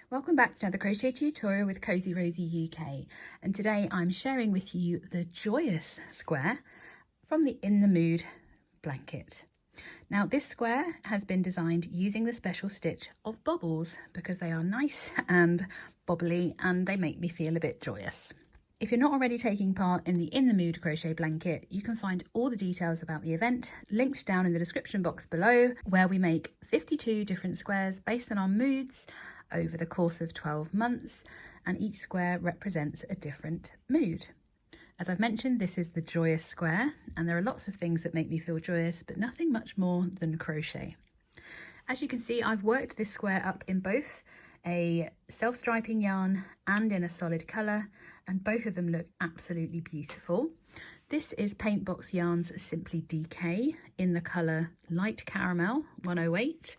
Welcome back to another crochet tutorial with Cozy Rosie UK, and today I'm sharing with you the Joyous square from the In the Mood blanket. Now this square has been designed using the special stitch of Bobbles because they are nice and bobbly and they make me feel a bit joyous. If you're not already taking part in the In the Mood crochet blanket, you can find all the details about the event linked down in the description box below, where we make 52 different squares based on our moods over the course of 12 months, and each square represents a different mood. As I've mentioned, this is the Joyous square, and there are lots of things that make me feel joyous, but nothing much more than crochet. As you can see, I've worked this square up in both a self-striping yarn and in a solid colour, and both of them look absolutely beautiful. This is Paintbox Yarns Simply DK in the colour Light Caramel 108,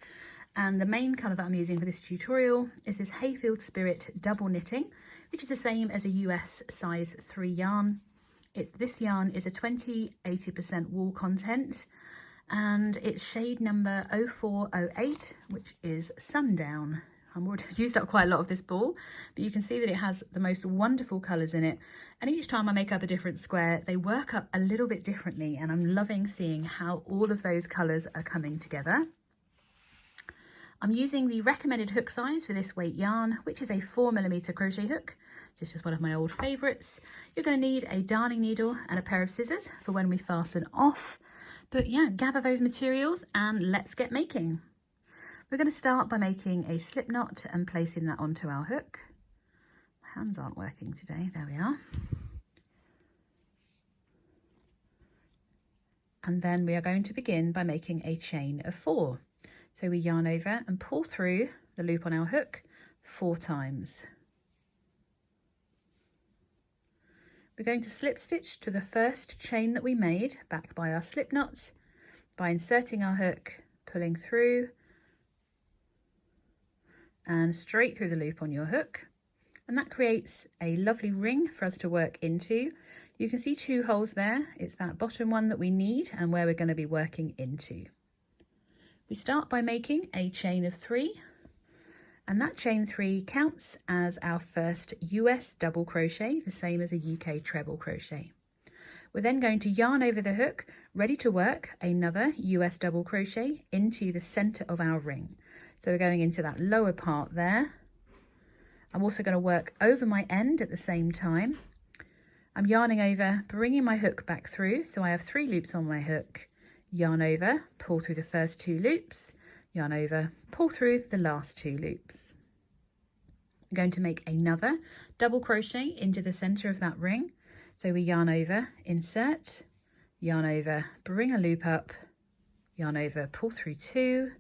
and the main colour that I'm using for this tutorial is this Hayfield Spirit double knitting, which is the same as a US size 3 yarn. This yarn is a 20-80% wool content, and it's shade number 0408, which is Sundown. I've used up quite a lot of this ball, but you can see that it has the most wonderful colours in it, and each time I make up a different square they work up a little bit differently, and I'm loving seeing how all of those colours are coming together. I'm using the recommended hook size for this weight yarn, which is a 4mm crochet hook, just as one of my old favourites. You're going to need a darning needle and a pair of scissors for when we fasten off, but yeah, gather those materials and let's get making. We're going to start by making a slip knot and placing that onto our hook. My hands aren't working today, there we are. And then we are going to begin by making a chain of 4. So we yarn over and pull through the loop on our hook 4 times. We're going to slip stitch to the first chain that we made back by our slip knots by inserting our hook, pulling through and straight through the loop on your hook, and that creates a lovely ring for us to work into. You can see 2 holes there. It's that bottom one that we need and where we're going to be working into. We start by making a chain of 3, and that chain 3 counts as our first US double crochet, the same as a UK treble crochet. We're then going to yarn over the hook, ready to work another US double crochet into the center of our ring. So we're going into that lower part there. I'm also going to work over my end at the same time. I'm yarning over, bringing my hook back through, so I have 3 loops on my hook. Yarn over, pull through the first 2 loops, yarn over, pull through the last 2 loops. I'm going to make another double crochet into the center of that ring. So we yarn over, insert, yarn over, bring a loop up, yarn over, pull through 2,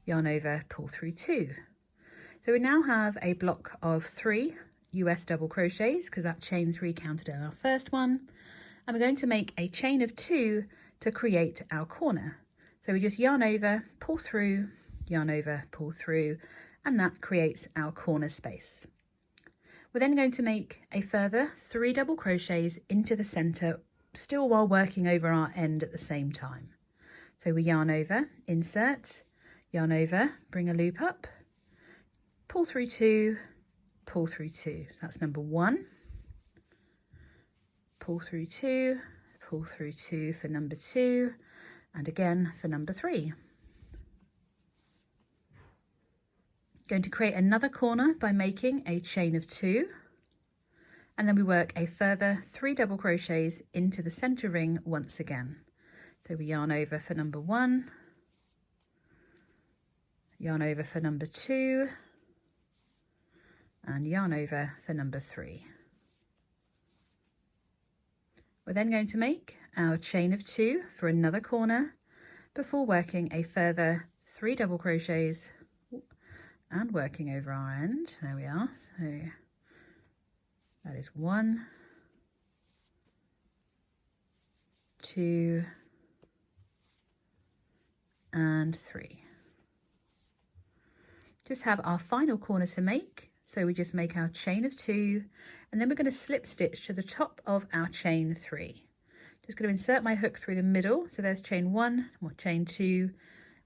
yarn over, pull through 2. So we now have a block of 3 US double crochets because that chain 3 counted in our first one, and we're going to make a chain of 2 to create our corner. So we just yarn over, pull through, yarn over, pull through, and that creates our corner space. We're then going to make a further 3 double crochets into the center, still while working over our end at the same time. So we yarn over, insert, yarn over, bring a loop up, pull through 2, pull through 2. So that's number 1. Pull through 2, pull through 2 for number 2, and again for number 3. Going to create another corner by making a chain of 2, and then we work a further 3 double crochets into the center ring once again. So we yarn over for number 1, yarn over for number 2, and yarn over for number 3. We're then going to make our chain of 2 for another corner before working a further 3 double crochets and working over our end. There we are. So that is 1, 2, and 3. Just have our final corner to make, so we just make our chain of 2, and then we're going to slip stitch to the top of our chain 3. Just going to insert my hook through the middle, so there's chain 1 or chain 2,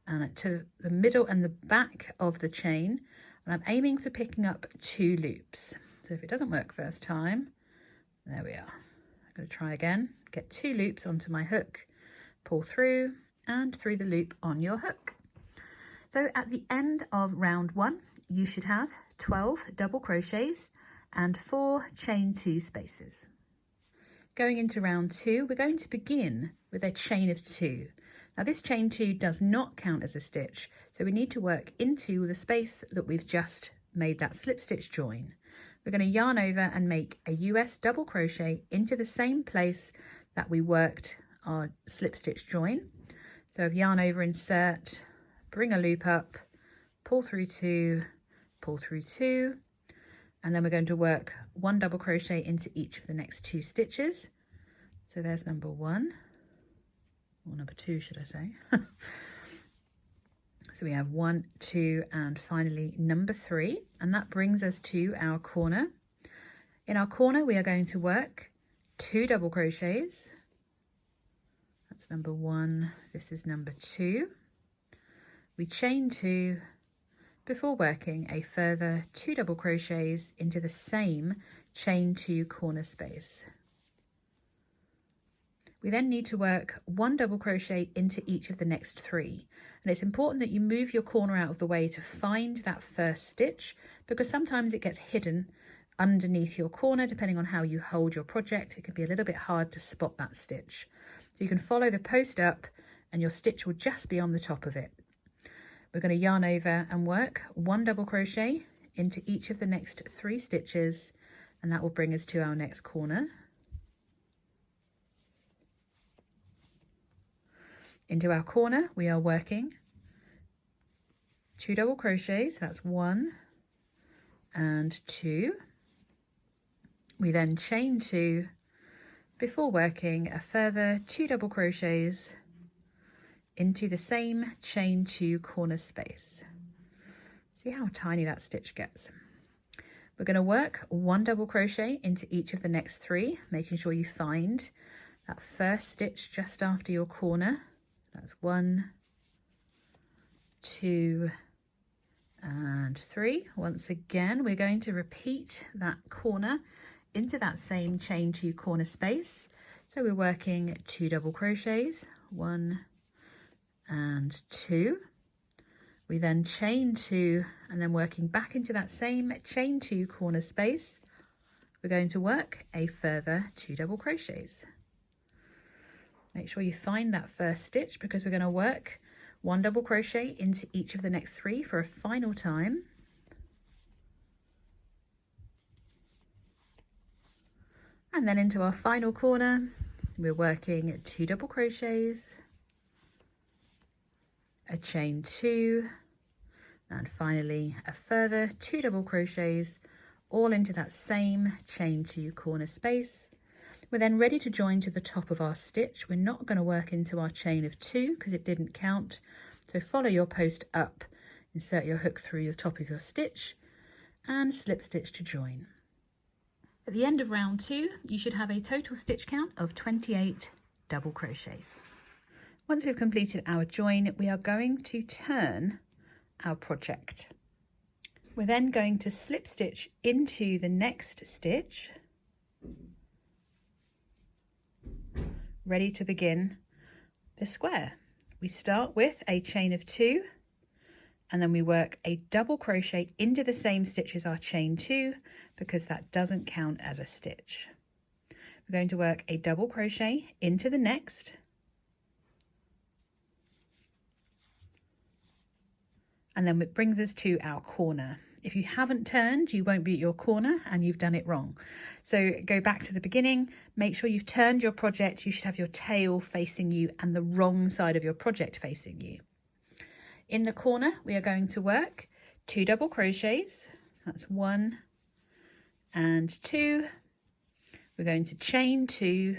and to the middle and the back of the chain and I'm aiming for picking up 2 loops. So if it doesn't work first time, there we are. I'm going to try again, get 2 loops onto my hook, pull through and through the loop on your hook. So at the end of round 1, you should have 12 double crochets and 4 chain 2 spaces. Going into round 2, we're going to begin with a chain of 2. Now this chain 2 does not count as a stitch, so we need to work into the space that we've just made that slip stitch join. We're going to yarn over and make a US double crochet into the same place that we worked our slip stitch join. So yarn over, insert, bring a loop up, pull through 2, pull through 2, and then we're going to work 1 double crochet into each of the next 2 stitches. So there's number 1, or number 2 should I say. So we have 1, 2, and finally number 3, and that brings us to our corner. In our corner we are going to work 2 double crochets. That's number 1, this is number 2. We chain 2 before working a further 2 double crochets into the same chain 2 corner space. We then need to work 1 double crochet into each of the next 3. And it's important that you move your corner out of the way to find that first stitch, because sometimes it gets hidden underneath your corner. Depending on how you hold your project, it can be a little bit hard to spot that stitch. So you can follow the post up and your stitch will just be on the top of it. We're going to yarn over and work 1 double crochet into each of the next 3 stitches, and that will bring us to our next corner. Into our corner we are working 2 double crochets, that's 1 and 2. We then chain 2 before working a further 2 double crochets into the same chain 2 corner space. See how tiny that stitch gets. We're going to work 1 double crochet into each of the next 3, making sure you find that first stitch just after your corner. That's 1, 2, and 3. Once again, we're going to repeat that corner into that same chain 2 corner space. So we're working 2 double crochets, 1 and 2. We then chain 2 and then working back into that same chain 2 corner space, we're going to work a further 2 double crochets. Make sure you find that first stitch, because we're going to work 1 double crochet into each of the next 3 for a final time. And then into our final corner, we're working 2 double crochets, a chain 2, and finally a further 2 double crochets, all into that same chain 2 corner space. We're then ready to join to the top of our stitch. We're not going to work into our chain of 2 because it didn't count. So follow your post up, insert your hook through the top of your stitch and slip stitch to join. At the end of round 2, you should have a total stitch count of 28 double crochets. Once we've completed our join, we are going to turn our project. We're then going to slip stitch into the next stitch, ready to begin the square. We start with a chain of 2 and then we work a double crochet into the same stitch as our chain 2 because that doesn't count as a stitch. We're going to work a double crochet into the next, and then it brings us to our corner. If you haven't turned, you won't be at your corner and you've done it wrong. So go back to the beginning, make sure you've turned your project. You should have your tail facing you and the wrong side of your project facing you. In the corner, we are going to work 2 double crochets. That's 1 and 2. We're going to chain 2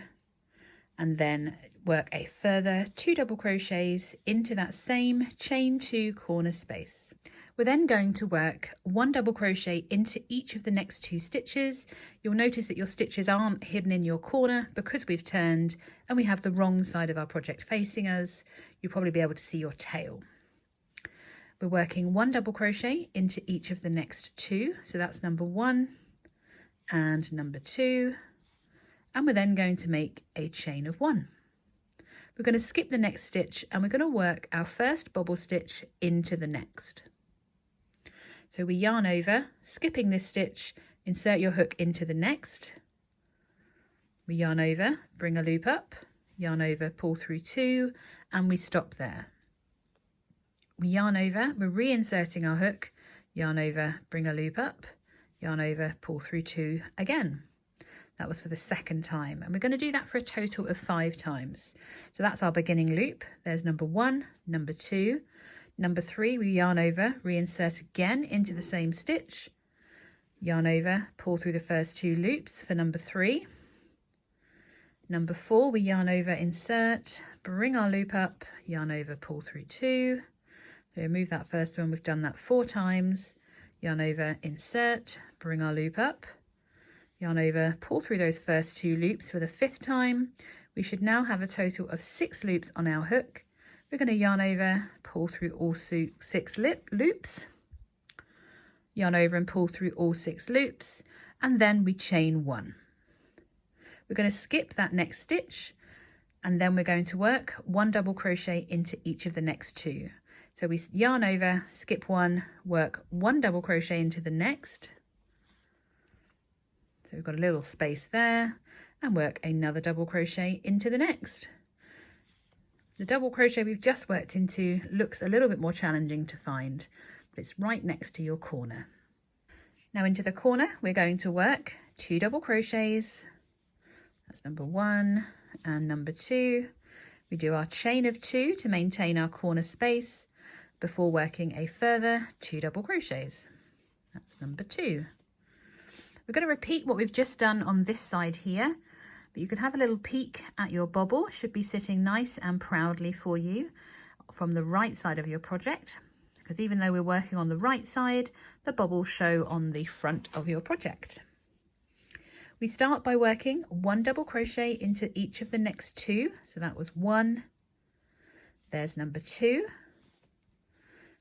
and then work a further 2 double crochets into that same chain 2 corner space. We're then going to work 1 double crochet into each of the next 2 stitches. You'll notice that your stitches aren't hidden in your corner because we've turned and we have the wrong side of our project facing us. You'll probably be able to see your tail. We're working 1 double crochet into each of the next 2, so that's number 1 and number 2, and we're then going to make a chain of 1. We're going to skip the next stitch and we're going to work our first bobble stitch into the next. So we yarn over, skipping this stitch, insert your hook into the next. We yarn over, bring a loop up, yarn over, pull through 2, and we stop there. We yarn over, we're reinserting our hook, yarn over, bring a loop up, yarn over, pull through 2 again. That was for the second time, and we're going to do that for a total of 5 times. So that's our beginning loop. There's number 1, number 2, number 3, we yarn over, reinsert again into the same stitch, yarn over, pull through the first 2 loops for number 3. Number 4, we yarn over, insert, bring our loop up, yarn over, pull through 2. So remove that first one, we've done that 4 times, yarn over, insert, bring our loop up, yarn over, pull through those first 2 loops for the 5th time. We should now have a total of 6 loops on our hook. We're going to yarn over, pull through all 6 loops, yarn over and pull through all 6 loops, and then we chain 1. We're going to skip that next stitch, and then we're going to work 1 double crochet into each of the next 2. So we yarn over, skip 1, work 1 double crochet into the next. So we've got a little space there, and work another double crochet into the next. The double crochet we've just worked into looks a little bit more challenging to find, but it's right next to your corner. Now into the corner, we're going to work 2 double crochets. That's number 1 and number 2. We do our chain of 2 to maintain our corner space before working a further 2 double crochets. That's number 2. We're going to repeat what we've just done on this side here, but you can have a little peek at your bobble. It should be sitting nice and proudly for you from the right side of your project, because even though we're working on the right side, the bobble show on the front of your project. We start by working 1 double crochet into each of the next 2. So that was 1, there's number 2.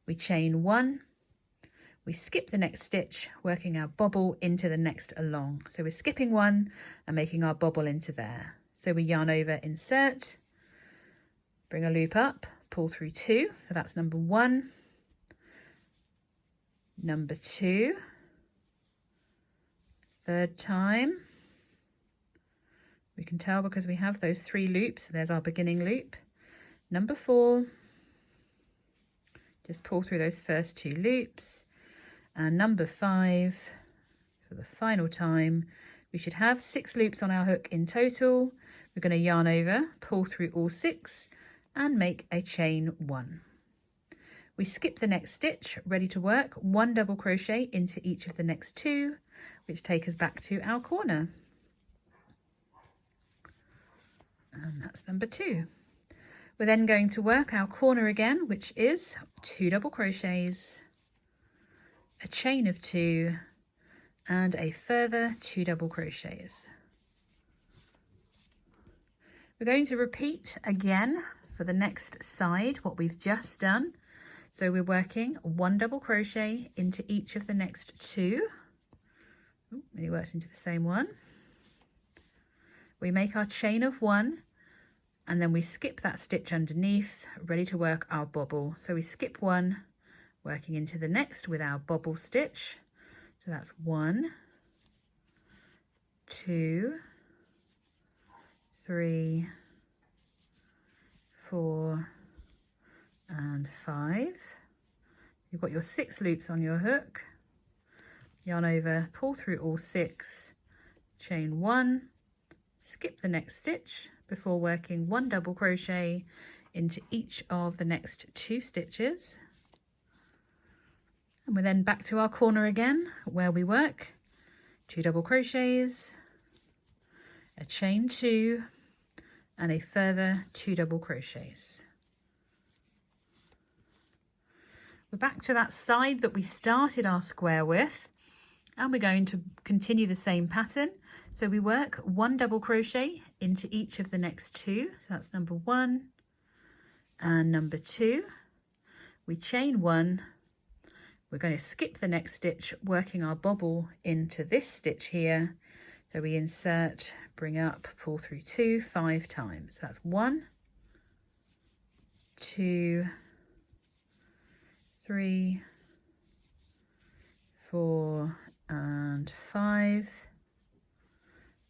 We chain 1, we skip the next stitch, working our bobble into the next along. So we're skipping 1 and making our bobble into there. So we yarn over, insert, bring a loop up, pull through 2. So that's number 1, number 2, 3rd time. We can tell because we have those 3 loops. There's our beginning loop. Number 4, just pull through those first 2 loops, and number 5 for the final time. We should have 6 loops on our hook in total. We're going to yarn over, pull through all 6 and make a chain 1. We skip the next stitch, ready to work 1 double crochet into each of the next 2, which take us back to our corner. And that's number 2. We're then going to work our corner again, which is 2 double crochets, a chain of 2, and a further 2 double crochets. We're going to repeat again for the next side what we've just done. So we're working 1 double crochet into each of the next 2. Ooh, nearly worked into the same one. We make our chain of 1, and then we skip that stitch underneath, ready to work our bobble. So we skip 1, working into the next with our bobble stitch. So that's 1, 2, 3, 4, and 5. You've got your 6 loops on your hook. Yarn over, pull through all 6, chain 1, skip the next stitch before working 1 double crochet into each of the next 2 stitches. And we're then back to our corner again, where we work 2 double crochets, a chain 2, and a further 2 double crochets. We're back to that side that we started our square with, and we're going to continue the same pattern. So we work 1 double crochet into each of the next 2. So that's number 1 and number 2. we chain 1, we're going to skip the next stitch, working our bobble into this stitch here. So we insert, bring up, pull through 2 5 times. So that's 1, 2, 3, 4 and 5.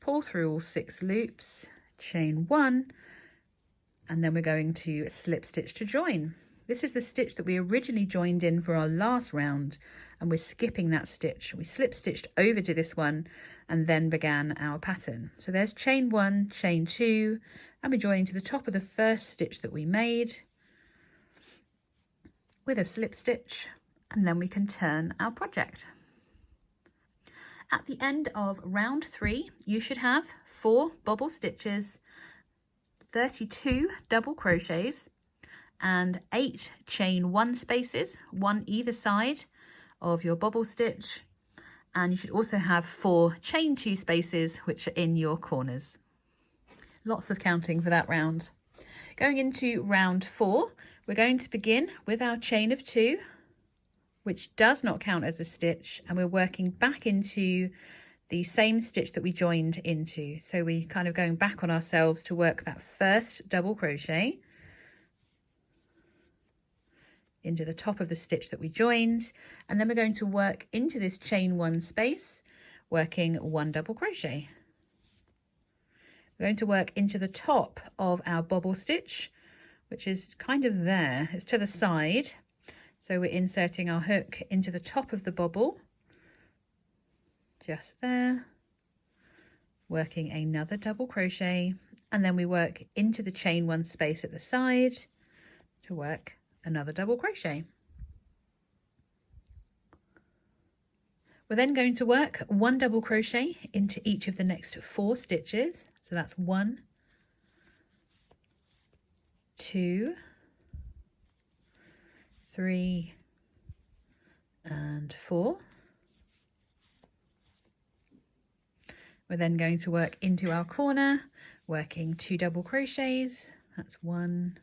Pull through all 6 loops, chain 1, and then we're going to slip stitch to join. This is the stitch that we originally joined in for our last round, and we're skipping that stitch. We slip stitched over to this one and then began our pattern. So there's chain 1, chain 2, and we're joining to the top of the first stitch that we made with a slip stitch, and then we can turn our project. At the end of round 3, you should have 4 bobble stitches, 32 double crochets, and 8 chain 1 spaces, 1 either side of your bobble stitch. And you should also have 4 chain 2 spaces, which are in your corners. Lots of counting for that round. Going into round 4, we're going to begin with our chain of 2, which does not count as a stitch, and we're working back into the same stitch that we joined into. So we're kind of going back on ourselves to work that first double crochet into the top of the stitch that we joined, and then we're going to work into this chain 1 space, working 1 double crochet. We're going to work into the top of our bobble stitch, which is kind of there, it's to the side. So we're inserting our hook into the top of the bobble, just there, working another double crochet, and then we work into the chain 1 space at the side to work another double crochet. We're then going to work 1 double crochet into each of the next 4 stitches. So that's 1, 2, 3 and 4. We're then going to work into our corner, working 2 double crochets. That's 1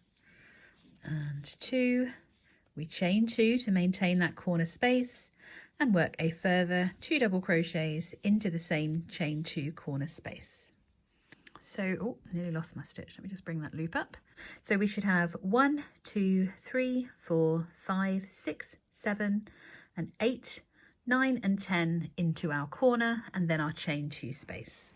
and 2. We chain 2 to maintain that corner space and work a further 2 double crochets into the same chain 2 corner space. So, oh, nearly lost my stitch. Let me just bring that loop up. So we should have 1, 2, 3, 4, 5, 6, 7 and 8, 9 and 10 into our corner, and then our chain 2 space.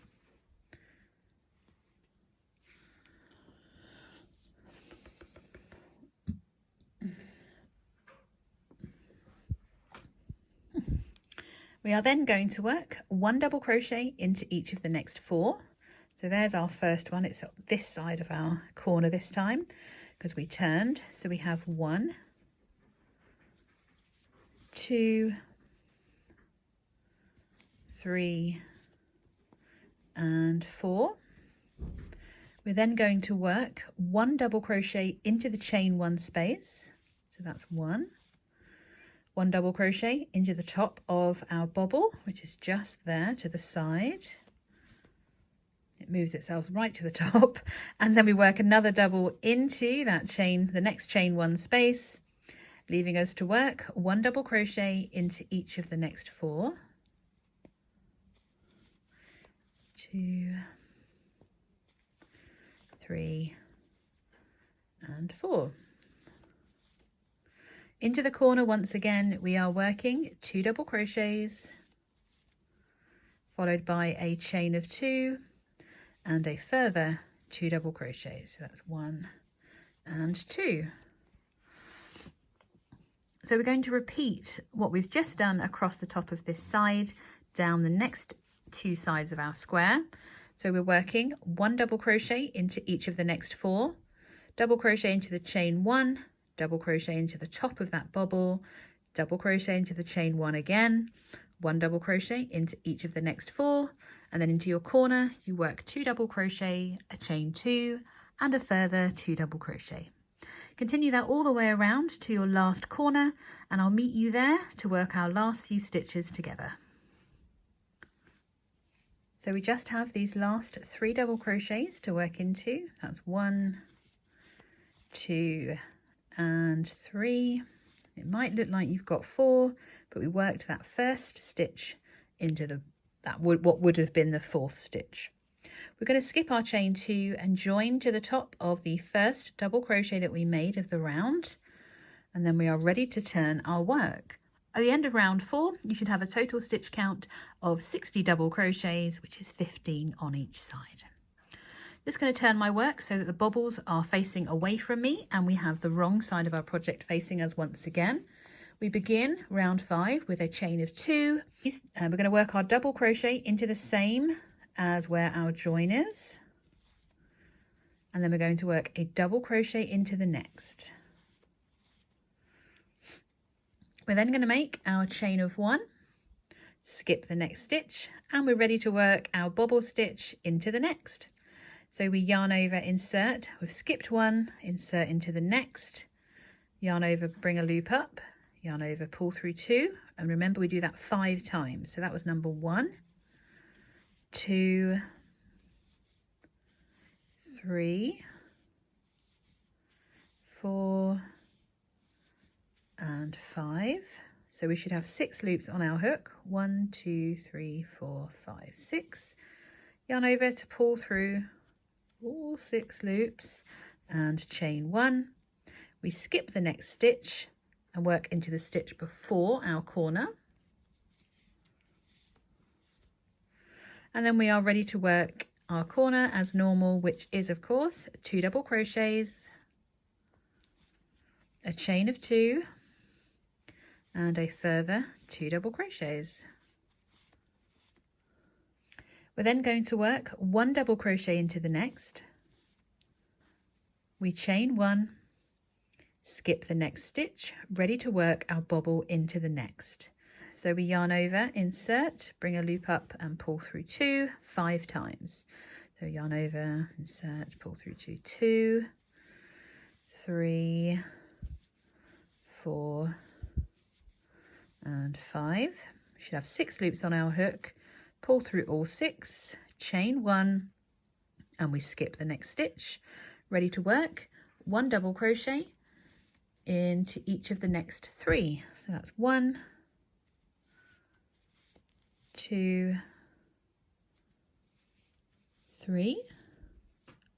We are then going to work 1 double crochet into each of the next 4. So there's our first one. It's this side of our corner this time because we turned. So we have 1, 2, 3 and 4. We're then going to work 1 double crochet into the chain 1 space. So that's 1 double crochet into the top of our bobble, which is just there to the side. It moves itself right to the top, and then we work another double into that chain, the next chain 1 space, leaving us to work 1 double crochet into each of the next 4. 2, 3 and 4. Into the corner once again, we are working 2 double crochets, followed by a chain of 2 and a further 2 double crochets. So that's 1 and 2. So we're going to repeat what we've just done across the top of this side down the next 2 sides of our square. So we're working 1 double crochet into each of the next 4, double crochet into the chain 1, double crochet into the top of that bobble, double crochet into the chain 1 again, 1 double crochet into each of the next 4, and then into your corner you work 2 double crochet, a chain 2 and a further 2 double crochet. Continue that all the way around to your last corner, and I'll meet you there to work our last few stitches together. So we just have these last 3 double crochets to work into. That's 1, 2 and 3. It might look like you've got 4, but we worked that first stitch into what would have been the 4th stitch. We're going to skip our chain 2 and join to the top of the first double crochet that we made of the round, and then we are ready to turn our work. At the end of round 4, you should have a total stitch count of 60 double crochets, which is 15 on each side. Just going to turn my work so that the bobbles are facing away from me and we have the wrong side of our project facing us once again. We begin round 5 with a chain of 2, and we're going to work our double crochet into the same as where our join is, and then we're going to work a double crochet into the next. We're then going to make our chain of 1, skip the next stitch, and we're ready to work our bobble stitch into the next. So we yarn over, insert, we've skipped 1, insert into the next, yarn over, bring a loop up, yarn over, pull through 2, and remember we do that 5 times. So that was number 1, 2, 3, 4, and 5. So we should have 6 loops on our hook. 1, 2, 3, 4, 5, 6. Yarn over to pull through all 6 loops and chain 1. We skip the next stitch and work into the stitch before our corner. And then we are ready to work our corner as normal, which is of course 2 double crochets, a chain of 2, and a further 2 double crochets. We're then going to work 1 double crochet into the next. We chain 1, skip the next stitch, ready to work our bobble into the next. So we yarn over, insert, bring a loop up and pull through 2 5 times. So yarn over, insert, pull through 2, 2, 3, 4, and 5. We should have 6 loops on our hook. Pull through all 6, chain 1, and we skip the next stitch. Ready to work 1 double crochet into each of the next 3. So that's 1, 2, 3.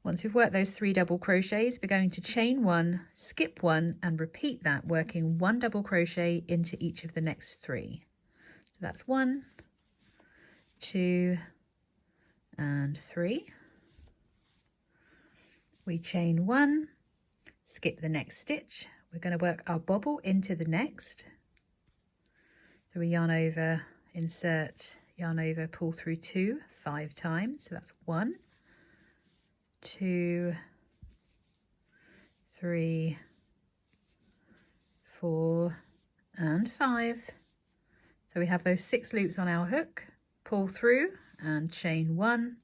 Once we've worked those 3 double crochets, we're going to chain 1, skip 1, and repeat that, working 1 double crochet into each of the next 3. So that's 1, 2, and 3. We chain 1, skip the next stitch. We're going to work our bobble into the next. So we yarn over, insert, yarn over, pull through 2 5 times. So that's 1, 2, 3, 4, and 5. So we have those 6 loops on our hook. Pull through and chain 1.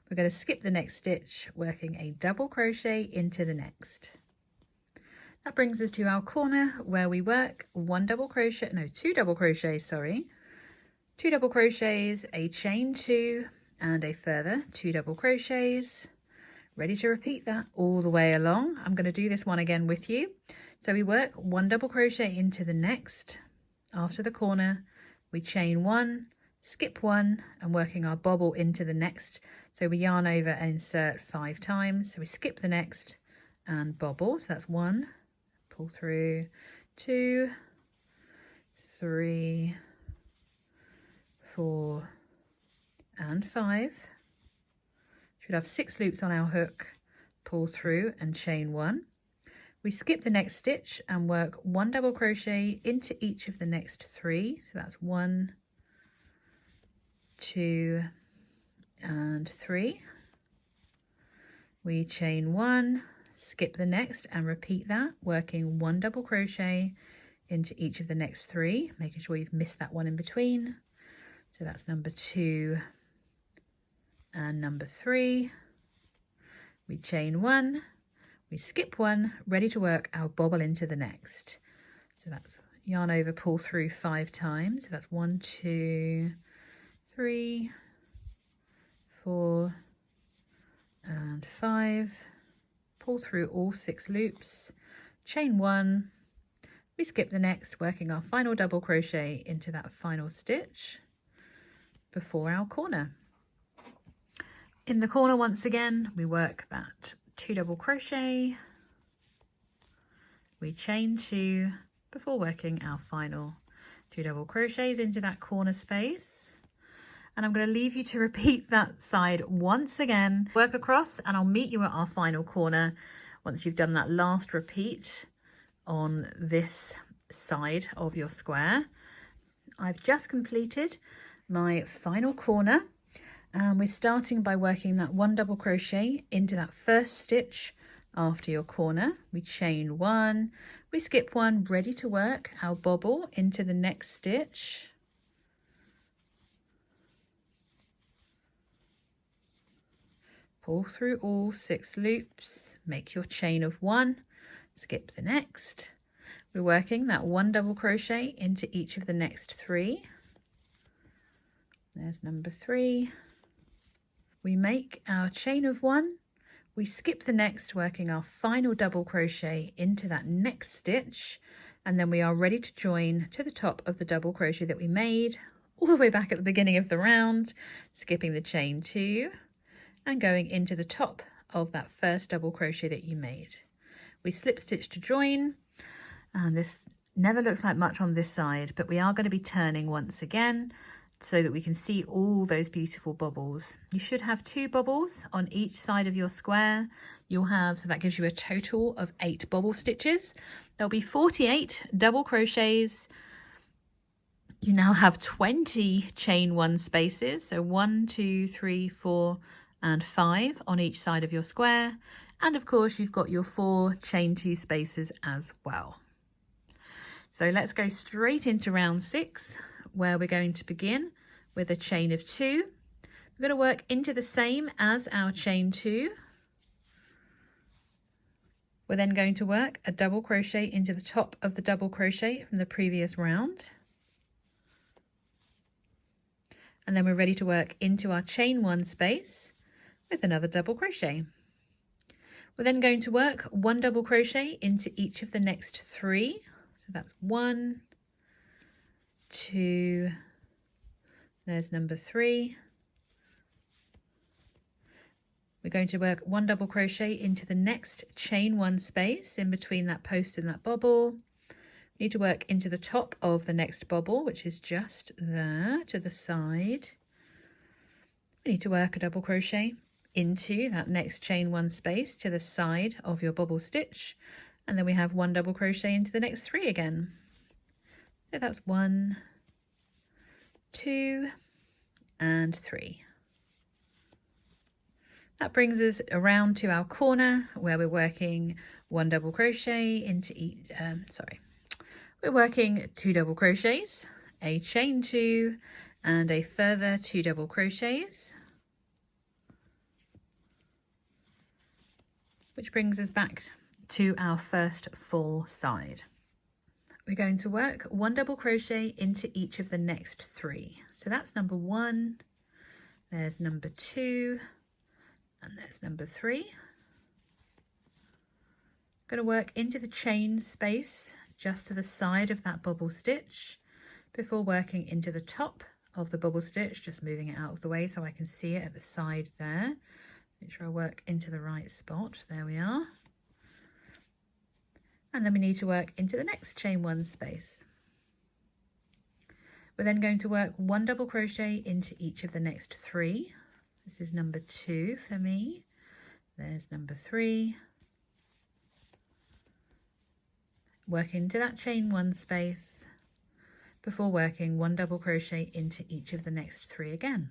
We're going to skip the next stitch, working a double crochet into the next. That brings us to our corner where we work 2 double crochets, sorry. 2 double crochets, a chain 2, and a further 2 double crochets. Ready to repeat that all the way along. I'm going to do this one again with you. So we work 1 double crochet into the next. After the corner, we chain 1, skip 1, and working our bobble into the next. So we yarn over and insert 5 times. So we skip the next and bobble. So that's 1, pull through, 2, 3, 4, and 5. Should have 6 loops on our hook. Pull through and chain 1. We skip the next stitch and work 1 double crochet into each of the next 3. So that's 1, 2, and 3. We chain 1, skip the next and repeat that, working 1 double crochet into each of the next 3, making sure you've missed that one in between. So that's number 2 and number 3. We chain 1, we skip 1, ready to work our bobble into the next. So that's yarn over, pull through 5 times. So that's 1, 2, 3, 4, and 5. Pull through all 6 loops, chain 1, we skip the next, working our final double crochet into that final stitch before our corner. In the corner once again, we work that 2 double crochet, we chain 2 before working our final 2 double crochets into that corner space. And I'm going to leave you to repeat that side once again. Work across and I'll meet you at our final corner once you've done that last repeat on this side of your square. I've just completed my final corner and we're starting by working that 1 double crochet into that first stitch after your corner. We chain 1, we skip 1, ready to work our bobble into the next stitch. Pull through all 6 loops, make your chain of 1, skip the next. We're working that 1 double crochet into each of the next 3. There's number 3. We make our chain of 1, we skip the next, working our final double crochet into that next stitch, and then we are ready to join to the top of the double crochet that we made all the way back at the beginning of the round, skipping the chain 2 and going into the top of that first double crochet that you made. We slip stitch to join, and this never looks like much on this side, but we are going to be turning once again so that we can see all those beautiful bobbles. You should have 2 bobbles on each side of your square. You'll have, so that gives you a total of 8 bobble stitches. There'll be 48 double crochets. You now have 20 chain 1 spaces, so 1, 2, 3, 4 and 5 on each side of your square, and of course you've got your 4 chain 2 spaces as well. So let's go straight into round 6, where we're going to begin with a chain of 2. We're going to work into the same as our chain 2. We're then going to work a double crochet into the top of the double crochet from the previous round, and then we're ready to work into our chain 1 space with another double crochet. We're then going to work 1 double crochet into each of the next 3. So that's 1, 2, there's number 3. We're going to work 1 double crochet into the next chain 1 space in between that post and that bobble. We need to work into the top of the next bobble, which is just there to the side. We need to work a double crochet into that next chain 1 space to the side of your bobble stitch, and then we have 1 double crochet into the next 3 again. So that's 1, 2 and 3. That brings us around to our corner where we're working 1 double crochet into each, we're working 2 double crochets, a chain 2 and a further 2 double crochets, which brings us back to our first full side. We're going to work 1 double crochet into each of the next 3. So that's number 1, there's number 2, and there's number 3. Going to work into the chain space just to the side of that bobble stitch before working into the top of the bobble stitch, just moving it out of the way so I can see it at the side there. Make sure I work into the right spot. There we are. And then we need to work into the next chain 1 space. We're then going to work 1 double crochet into each of the next 3. This is number 2 for me. There's number 3. Work into that chain 1 space before working 1 double crochet into each of the next 3 again.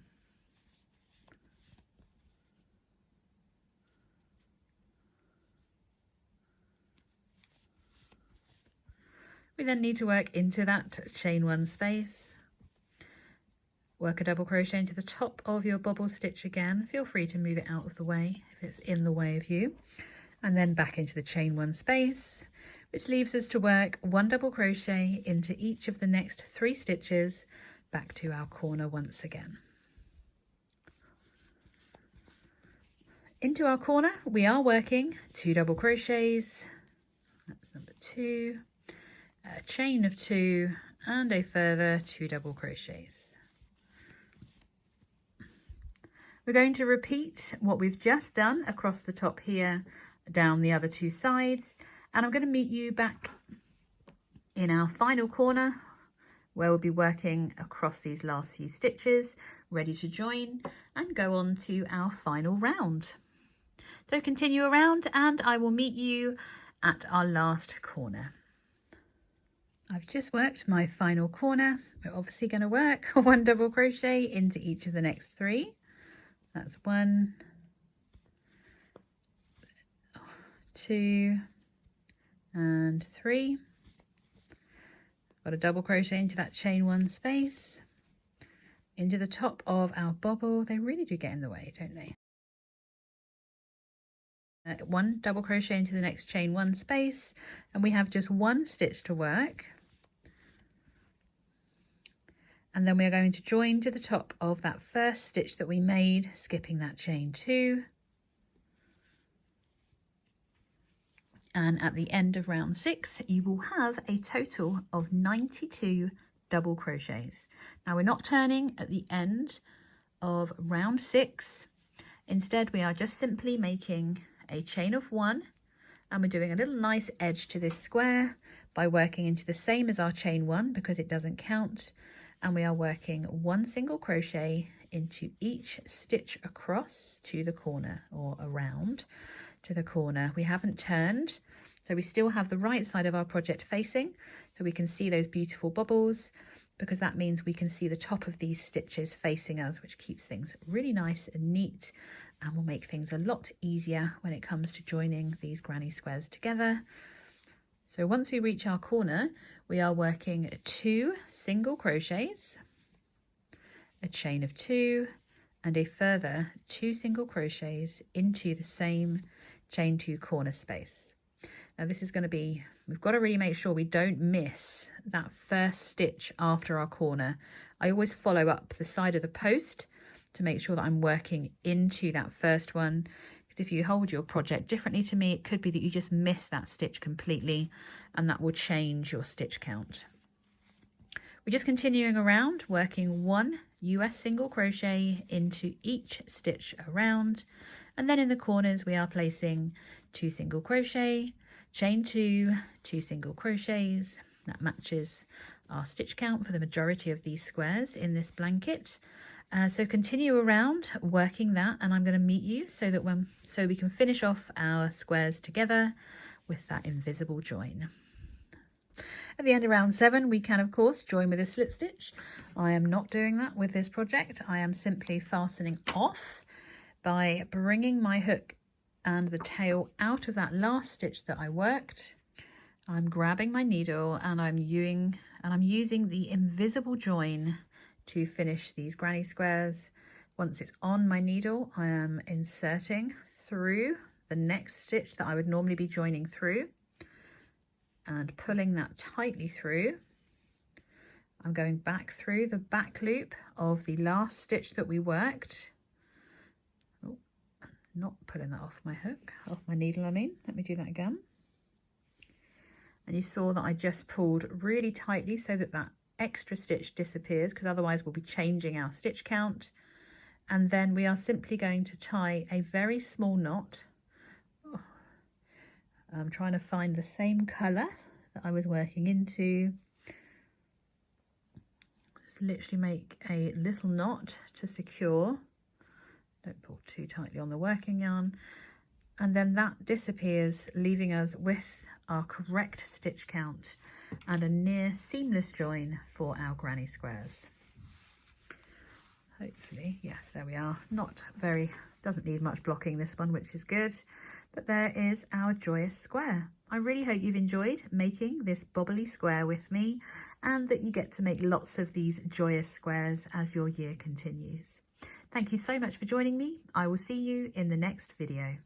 We then need to work into that chain 1 space, work a double crochet into the top of your bobble stitch again. Feel free to move it out of the way if it's in the way of you, and then back into the chain 1 space, which leaves us to work 1 double crochet into each of the next 3 stitches back to our corner once again. Into our corner we are working 2 double crochets, that's number 2, a chain of 2 and a further 2 double crochets. We're going to repeat what we've just done across the top here, down the other 2 sides, and I'm going to meet you back in our final corner where we'll be working across these last few stitches, ready to join and go on to our final round. So continue around and I will meet you at our last corner. I've just worked my final corner. We're obviously going to work 1 double crochet into each of the next 3. That's 1, 2 and 3. Got a double crochet into that chain 1 space, into the top of our bobble. They really do get in the way, don't they? 1 double crochet into the next chain 1 space, and we have just 1 stitch to work. And then we are going to join to the top of that first stitch that we made, skipping that chain 2. And at the end of round 6, you will have a total of 92 double crochets. Now we're not turning at the end of round 6. Instead, we are just simply making a chain of 1, and we're doing a little nice edge to this square by working into the same as our chain 1 because it doesn't count. And we are working 1 single crochet into each stitch across to the corner, or around to the corner. We haven't turned, so we still have the right side of our project facing, so we can see those beautiful bobbles, because that means we can see the top of these stitches facing us, which keeps things really nice and neat and will make things a lot easier when it comes to joining these granny squares together. So once we reach our corner, we are working 2 single crochets, a chain of 2 and a further 2 single crochets into the same chain 2 corner space. Now this is going to be, we've got to really make sure we don't miss that first stitch after our corner. I always follow up the side of the post to make sure that I'm working into that first one. Because if you hold your project differently to me, it could be that you just miss that stitch completely, and that will change your stitch count. We're just continuing around, working 1 US single crochet into each stitch around, and then in the corners we are placing 2 single crochet, chain 2, 2 single crochets. That matches our stitch count for the majority of these squares in this blanket. So continue around working that, and I'm going to meet you so we can finish off our squares together with that invisible join. At the end of round 7, we can of course join with a slip stitch. I am not doing that with this project. I am simply fastening off by bringing my hook and the tail out of that last stitch that I worked. I'm grabbing my needle and I'm using the invisible join to finish these granny squares. Once it's on my needle, I am inserting through the next stitch that I would normally be joining through and pulling that tightly through. I'm going back through the back loop of the last stitch that we worked. Oh, not pulling that off my hook, off my needle I mean. Let me do that again. And you saw that I just pulled really tightly so that that extra stitch disappears, because otherwise we'll be changing our stitch count. And then we are simply going to tie a very small knot. I'm trying to find the same colour that I was working into. Just literally make a little knot to secure. Don't pull too tightly on the working yarn. And then that disappears, leaving us with our correct stitch count and a near seamless join for our granny squares. Hopefully, yes, there we are. Doesn't need much blocking, this one, which is good. But there is our joyous square. I really hope you've enjoyed making this bobbly square with me, and that you get to make lots of these joyous squares as your year continues. Thank you so much for joining me. I will see you in the next video.